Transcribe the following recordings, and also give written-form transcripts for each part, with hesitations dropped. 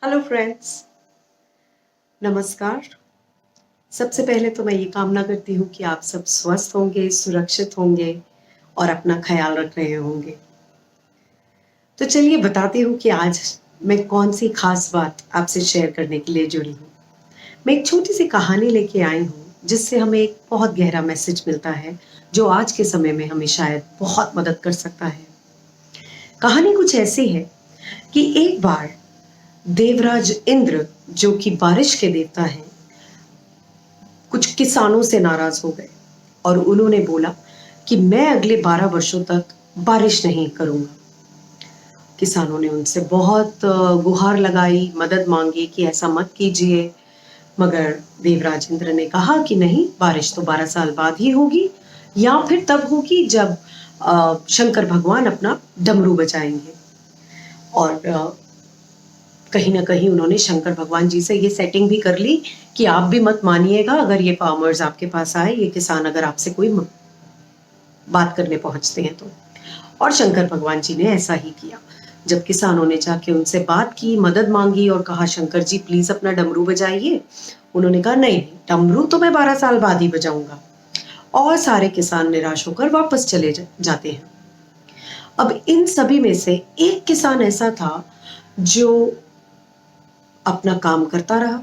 Hello friends, नमस्कार। सबसे पहले तो मैं ये कामना करती हूँ कि आप सब स्वस्थ होंगे, सुरक्षित होंगे और अपना ख्याल रख रहे होंगे। तो चलिए बताती हूँ कि आज मैं कौन सी खास बात आपसे शेयर करने के लिए जुड़ी हूँ। मैं एक छोटी सी कहानी लेके आई हूँ जिससे हमें एक बहुत गहरा मैसेज मिलता है जो आज के समय में हमें शायद बहुत मदद कर सकता है। कहानी कुछ ऐसी है कि एक बार देवराज इंद्र, जो कि बारिश के देवता हैं, कुछ किसानों से नाराज हो गए और उन्होंने बोला कि मैं अगले 12 वर्षों तक बारिश नहीं करूंगा। किसानों ने उनसे बहुत गुहार लगाई, मदद मांगी कि ऐसा मत कीजिए, मगर देवराज इंद्र ने कहा कि नहीं, बारिश तो 12 साल बाद ही होगी या फिर तब होगी जब शंकर भगवान अपना डमरू बजाएंगे। और कहीं ना कहीं उन्होंने शंकर भगवान जी से ये सेटिंग भी कर ली कि आप भी मत मानिएगा अगर ये फार्मर्स आपके पास आए, ये किसान अगर आपसे कोई बात करने पहुंचते हैं तो। और शंकर भगवान जी ने ऐसा ही किया। जब किसानों ने जाके उनसे बात की, मदद मांगी और कहा शंकर जी प्लीज अपना डमरू बजाइए, उन्होंने कहा नहीं, डमरू तो मैं 12 साल बाद ही बजाऊंगा। और सारे किसान निराश होकर वापस चले जाते हैं। अब इन सभी में से एक किसान ऐसा था जो अपना काम करता रहा,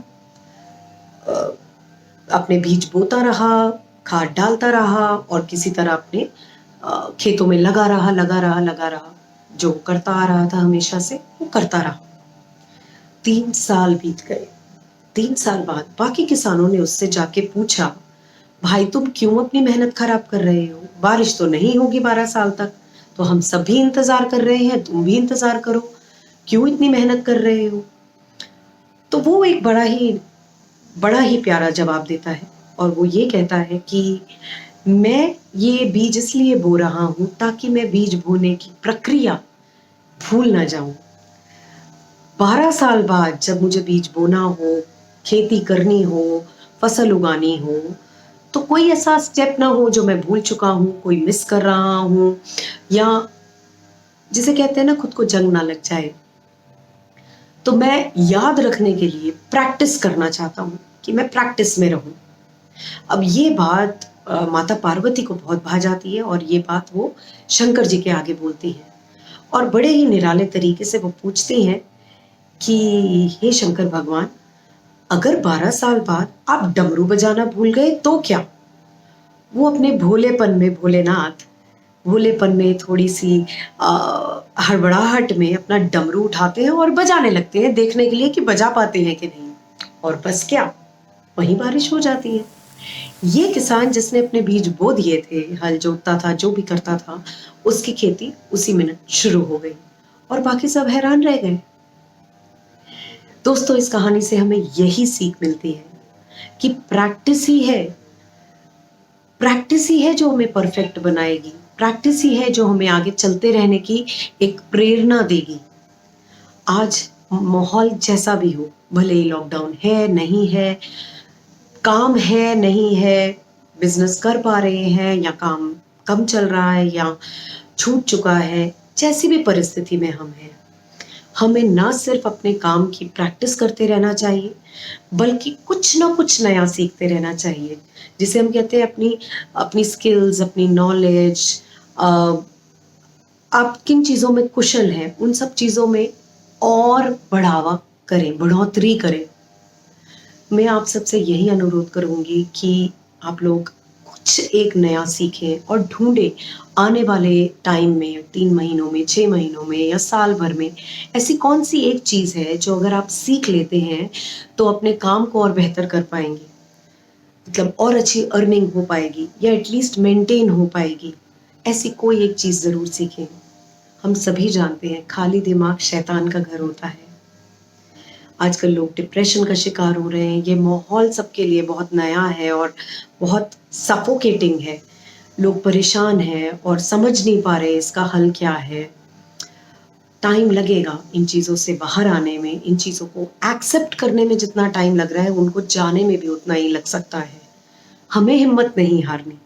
अपने बीज बोता रहा, खाद डालता रहा और किसी तरह अपने खेतों में लगा रहा। जो करता आ रहा था हमेशा से वो करता रहा। 3 साल बीत गए। 3 साल बाद बाकी किसानों ने उससे जाके पूछा, भाई तुम क्यों अपनी मेहनत खराब कर रहे हो? बारिश तो नहीं होगी 12 साल तक, तो हम सब भी इंतजार कर रहे हैं, तुम भी इंतजार करो, क्यों इतनी मेहनत कर रहे हो? तो वो एक बड़ा ही प्यारा जवाब देता है और वो ये कहता है कि मैं ये बीज इसलिए बो रहा हूं ताकि मैं बीज बोने की प्रक्रिया भूल ना जाऊं। 12 साल बाद जब मुझे बीज बोना हो, खेती करनी हो, फसल उगानी हो, तो कोई ऐसा स्टेप ना हो जो मैं भूल चुका हूं, कोई मिस कर रहा हूं, या जिसे कहते हैं ना खुद को जंग ना लग जाए। तो मैं याद रखने के लिए प्रैक्टिस करना चाहता हूं कि मैं प्रैक्टिस में रहूं। अब ये बात माता पार्वती को बहुत भा जाती है और ये बात वो शंकर जी के आगे बोलती है और बड़े ही निराले तरीके से वो पूछती हैं कि हे शंकर भगवान, अगर 12 साल बाद आप डमरू बजाना भूल गए तो क्या? वो अपने भोलेपन में, भोलेपन में थोड़ी सी हड़बड़ाहट में अपना डमरू उठाते हैं और बजाने लगते हैं, देखने के लिए कि बजा पाते हैं कि नहीं। और बस क्या, वहीं बारिश हो जाती है। ये किसान जिसने अपने बीज बो दिए थे, हल जोतता था, जो भी करता था, उसकी खेती उसी मिनट शुरू हो गई और बाकी सब हैरान रह गए। दोस्तों, इस कहानी से हमें यही सीख मिलती है कि प्रैक्टिस ही है जो हमें परफेक्ट बनाएगी, प्रैक्टिस ही है जो हमें आगे चलते रहने की एक प्रेरणा देगी। आज माहौल जैसा भी हो, भले ही लॉकडाउन है, नहीं है, काम है, नहीं है, बिजनेस कर पा रहे हैं या काम कम चल रहा है या छूट चुका है, जैसी भी परिस्थिति में हम हैं, हमें ना सिर्फ अपने काम की प्रैक्टिस करते रहना चाहिए बल्कि कुछ ना कुछ नया सीखते रहना चाहिए, जिसे हम कहते हैं अपनी अपनी स्किल्स, अपनी नॉलेज। आप किन चीज़ों में कुशल हैं उन सब चीज़ों में और बढ़ोतरी करें। मैं आप सबसे यही अनुरोध करूंगी कि आप लोग कुछ एक नया सीखें और ढूंढें आने वाले टाइम में, 3 महीनों में, 6 महीनों में या साल भर में ऐसी कौन सी एक चीज़ है जो अगर आप सीख लेते हैं तो अपने काम को और बेहतर कर पाएंगे, मतलब और अच्छी अर्निंग हो पाएगी या एटलीस्ट मेंटेन हो पाएगी। ऐसी कोई एक चीज़ ज़रूर सीखें। हम सभी जानते हैं खाली दिमाग शैतान का घर होता है। आजकल लोग डिप्रेशन का शिकार हो रहे हैं। ये माहौल सबके लिए बहुत नया है और बहुत सफोकेटिंग है। लोग परेशान हैं और समझ नहीं पा रहे इसका हल क्या है। टाइम लगेगा इन चीज़ों से बाहर आने में, इन चीज़ों को एक्सेप्ट करने में जितना टाइम लग रहा है उनको जाने में भी उतना ही लग सकता है। हमें हिम्मत नहीं हारनी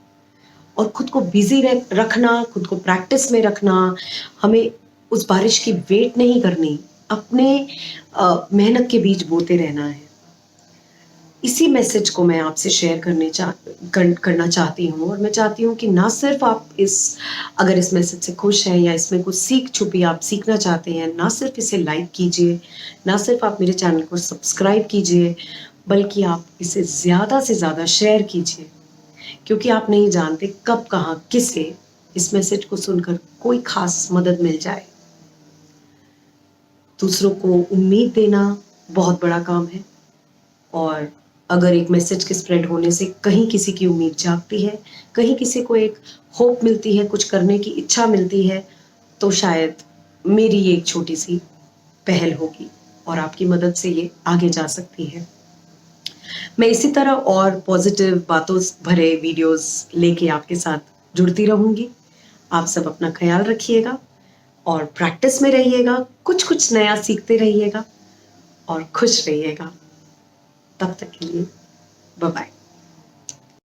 और खुद को बिजी रखना, खुद को प्रैक्टिस में रखना। हमें उस बारिश की वेट नहीं करनी, अपने मेहनत के बीज बोते रहना है। इसी मैसेज को मैं आपसे शेयर करना चाहती हूँ, और मैं चाहती हूँ कि ना सिर्फ आप अगर इस मैसेज से खुश हैं या इसमें कुछ सीख छुपी आप सीखना चाहते हैं, ना सिर्फ इसे लाइक कीजिए, ना सिर्फ आप मेरे चैनल को सब्सक्राइब कीजिए, बल्कि आप इसे ज़्यादा से ज़्यादा शेयर कीजिए, क्योंकि आप नहीं जानते कब कहाँ किसे इस मैसेज को सुनकर कोई खास मदद मिल जाए। दूसरों को उम्मीद देना बहुत बड़ा काम है, और अगर एक मैसेज के स्प्रेड होने से कहीं किसी की उम्मीद जागती है, कहीं किसी को एक होप मिलती है, कुछ करने की इच्छा मिलती है, तो शायद मेरी ये एक छोटी सी पहल होगी और आपकी मदद से ये आगे जा सकती है। मैं इसी तरह और पॉजिटिव बातों भरे वीडियोस लेके आपके साथ जुड़ती रहूंगी। आप सब अपना ख्याल रखिएगा और प्रैक्टिस में रहिएगा, कुछ कुछ नया सीखते रहिएगा और खुश रहिएगा। तब तक के लिए बाय बाय।